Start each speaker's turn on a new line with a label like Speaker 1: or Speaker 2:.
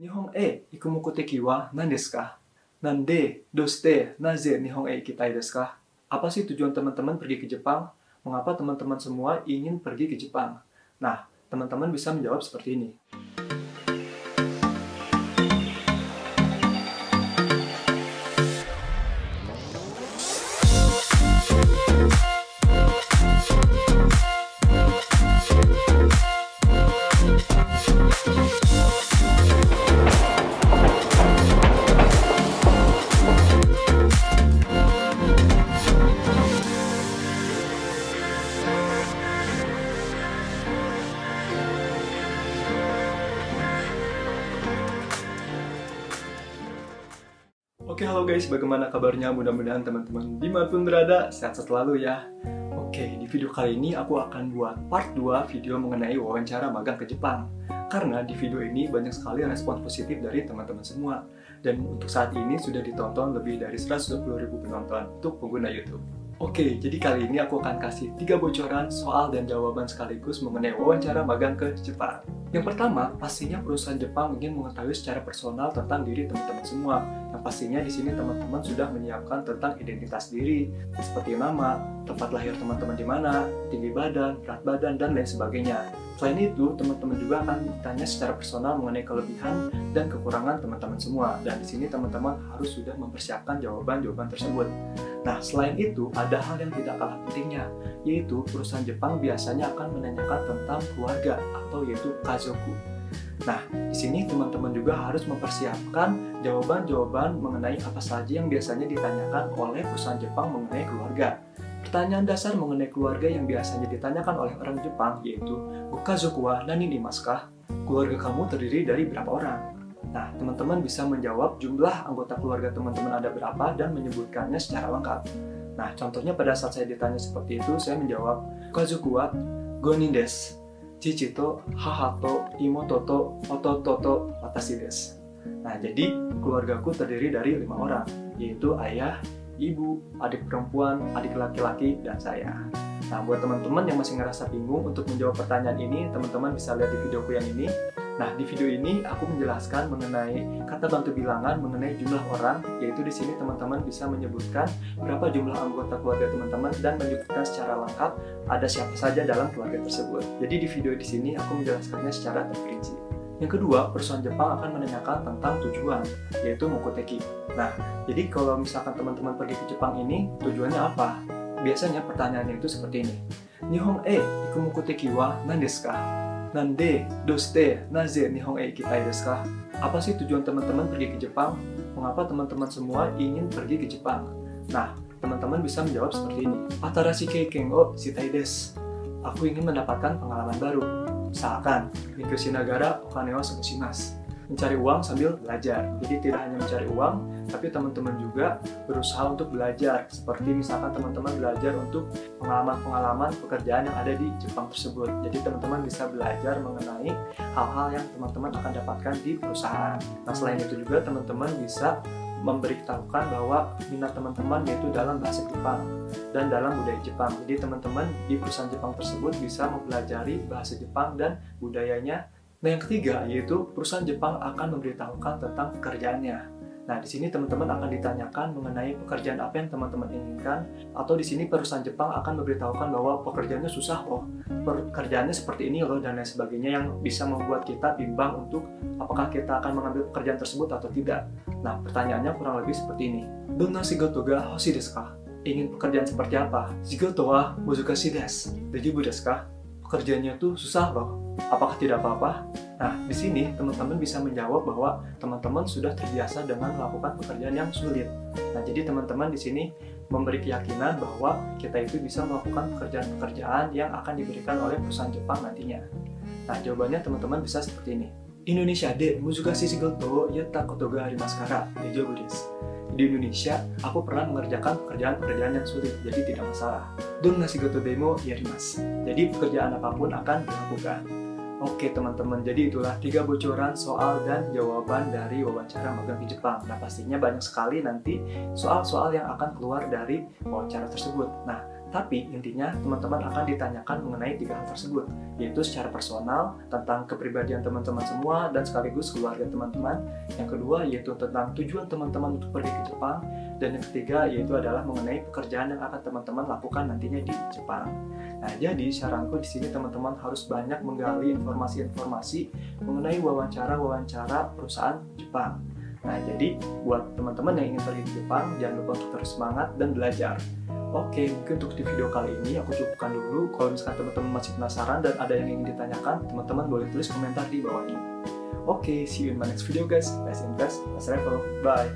Speaker 1: Nihon e ikumukote wa nan desu ka? Nande, doste, naze Nihon e ikitai desu ka? Apa sih tujuan teman-teman pergi ke Jepang? Mengapa teman-teman semua ingin pergi ke Jepang? Nah, teman-teman bisa menjawab seperti ini. Oke, halo guys, bagaimana kabarnya? Mudah-mudahan teman-teman dimanapun berada, sehat selalu ya. Oke, di video kali ini aku akan buat part 2 video mengenai wawancara magang ke Jepang. Karena di video ini banyak sekali respon positif dari teman-teman semua. Dan untuk saat ini sudah ditonton lebih dari 120.000 penonton untuk pengguna YouTube. Oke, jadi kali ini aku akan kasih 3 bocoran soal dan jawaban sekaligus mengenai wawancara magang ke Jepang. Yang pertama, pastinya perusahaan Jepang ingin mengetahui secara personal tentang diri teman-teman semua. Yang pastinya di sini teman-teman sudah menyiapkan tentang identitas diri, seperti nama, tempat lahir teman-teman di mana, tinggi badan, berat badan, dan lain sebagainya. Selain itu, teman-teman juga akan ditanya secara personal mengenai kelebihan dan kekurangan teman-teman semua. Dan di sini teman-teman harus sudah mempersiapkan jawaban-jawaban tersebut. Nah, selain itu, ada hal yang tidak kalah pentingnya, yaitu perusahaan Jepang biasanya akan menanyakan tentang keluarga atau yaitu kazoku. Nah, di sini teman-teman juga harus mempersiapkan jawaban-jawaban mengenai apa saja yang biasanya ditanyakan oleh perusahaan Jepang mengenai keluarga. Pertanyaan dasar mengenai keluarga yang biasanya ditanyakan oleh orang Jepang yaitu "Gokazoku wa nani nimasu ka?" Keluarga kamu terdiri dari berapa orang? Nah, teman-teman bisa menjawab jumlah anggota keluarga teman-teman ada berapa dan menyebutkannya secara lengkap. Nah, contohnya pada saat saya ditanya seperti itu, saya menjawab, "Kazoku wa 5 desu. Chichi to, haha to, imoto to, ototo to, watashi desu." Nah, jadi keluargaku terdiri dari 5 orang, yaitu ayah, ibu, adik perempuan, adik laki-laki, dan saya. Nah, buat teman-teman yang masih ngerasa bingung untuk menjawab pertanyaan ini, teman-teman bisa lihat di videoku yang ini. Nah, di video ini aku menjelaskan mengenai kata bantu bilangan mengenai jumlah orang, yaitu di sini teman-teman bisa menyebutkan berapa jumlah anggota keluarga teman-teman dan menyebutkan secara lengkap ada siapa saja dalam keluarga tersebut. Jadi di video di sini aku menjelaskannya secara terperinci. Yang kedua, perusahaan Jepang akan menanyakan tentang tujuan, yaitu mukoteki. Nah, jadi kalau misalkan teman-teman pergi ke Jepang ini, tujuannya apa? Biasanya pertanyaannya itu seperti ini. Nihon e ikumukote wa nan desu ka? Nande, doste, naze Nihon e ikitai desu ka? Apa sih tujuan teman-teman pergi ke Jepang? Mengapa teman-teman semua ingin pergi ke Jepang? Nah, teman-teman bisa menjawab seperti ini. Atarashi keiken o shitai desu. Aku ingin mendapatkan pengalaman baru. Misalkan, Rikushi nagara okane wo sugushimasu. Mencari uang sambil belajar. Jadi tidak hanya mencari uang, tapi teman-teman juga berusaha untuk belajar. Seperti misalkan teman-teman belajar untuk pengalaman-pengalaman pekerjaan yang ada di Jepang tersebut. Jadi teman-teman bisa belajar mengenai hal-hal yang teman-teman akan dapatkan di perusahaan. Nah, selain itu juga teman-teman bisa memberitahukan bahwa minat teman-teman yaitu dalam bahasa Jepang dan dalam budaya Jepang. Jadi teman-teman di perusahaan Jepang tersebut bisa mempelajari bahasa Jepang dan budayanya. Nah, yang ketiga yaitu perusahaan Jepang akan memberitahukan tentang pekerjaannya. Nah, di sini teman-teman akan ditanyakan mengenai pekerjaan apa yang teman-teman inginkan, atau di sini perusahaan Jepang akan memberitahukan bahwa pekerjaannya susah loh, pekerjaannya seperti ini loh, dan lain sebagainya yang bisa membuat kita bimbang untuk apakah kita akan mengambil pekerjaan tersebut atau tidak. Nah, pertanyaannya kurang lebih seperti ini. Donna shigoto ga hoshii desu ka? Ingin pekerjaan seperti apa? Shigoto wa muzukashi desu. Daijoubu desu ka? Pekerjaannya tuh susah loh. Apakah tidak apa-apa? Nah, di sini teman-teman bisa menjawab bahwa teman-teman sudah terbiasa dengan melakukan pekerjaan yang sulit. Nah, jadi teman-teman di sini memberi keyakinan bahwa kita itu bisa melakukan pekerjaan-pekerjaan yang akan diberikan oleh perusahaan Jepang nantinya. Nah, jawabannya teman-teman bisa seperti ini. Indonesia de muzukashi shigoto wo yatta koto ga arimasu kara daijoubu desu. Di Indonesia, aku pernah mengerjakan pekerjaan-pekerjaan yang sulit, jadi tidak masalah. Donna shigoto de mo yarimasu. Jadi pekerjaan apapun akan dilakukan. Oke teman-teman, jadi itulah 3 bocoran soal dan jawaban dari wawancara magang di Jepang. Nah, pastinya banyak sekali nanti soal-soal yang akan keluar dari wawancara tersebut. Nah, Tapi intinya teman-teman akan ditanyakan mengenai 3 hal tersebut, yaitu secara personal, tentang kepribadian teman-teman semua, dan sekaligus keluarga teman-teman. Yang kedua yaitu tentang tujuan teman-teman untuk pergi ke Jepang. Dan yang ketiga yaitu adalah mengenai pekerjaan yang akan teman-teman lakukan nantinya di Jepang. Nah, jadi saranku di sini teman-teman harus banyak menggali informasi-informasi mengenai wawancara-wawancara perusahaan Jepang. Nah, jadi buat teman-teman yang ingin pergi ke Jepang, jangan lupa untuk terus semangat dan belajar. Oke, mungkin untuk di video kali ini aku cukupkan dulu. Kalau misalkan teman-teman masih penasaran dan ada yang ingin ditanyakan, teman-teman boleh tulis komentar di bawah ini. Oke, see you in my next video guys. Let's invest, let's travel. Bye.